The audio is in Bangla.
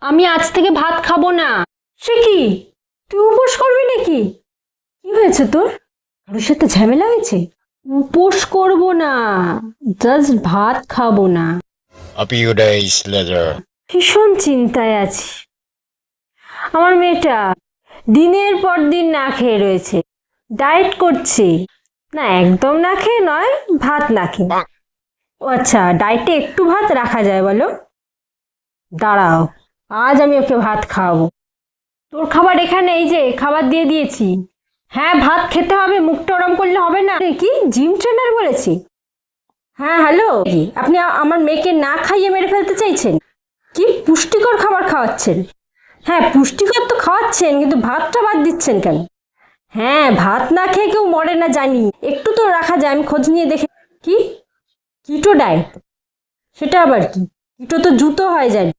আমি আজ থেকে ভাত খাবো না। সে কি, তুই উপোস করবি নাকি? কি হয়েছে তোর? কারোর সাথে ঝামেলা হয়েছে? উপোস করব না, জাস্ট ভাত খাবো না। A few days later. ভীষণ চিন্তায় আছি। আমার মেয়েটা দিনের পর দিন না খেয়ে রয়েছে, ডায়েট করছে। না, একদম না খেয়ে নয়, ভাত না খেয়ে। ও আচ্ছা, ডায়েটে একটু ভাত রাখা যায় বলো? দাঁড়াও, আজ আমি ওকে ভাত খাওয়াবো। তোর খাবার এখানে, এই যে খাবার দিয়ে দিয়েছি। হ্যাঁ, ভাত খেতে হবে, মুখটা ওরম করলে হবে না। কি জিম ট্রেনার বলেছি? হ্যাঁ হ্যালো, আপনি আমার মেয়েকে না খাইয়ে মেরে ফেলতে চাইছেন? কি পুষ্টিকর খাবার খাওয়াচ্ছেন? হ্যাঁ, পুষ্টিকর তো খাওয়াচ্ছেন, কিন্তু ভাতটা বাদ দিচ্ছেন কেন? হ্যাঁ, ভাত না খেয়ে কেউ মরে না জানি, একটু তো রাখা যায়, আমি খোঁজ নিয়ে দেখে। কি কিটো ডায়েট? সেটা আবার কি? কিটো তো জুতো হয় জানি।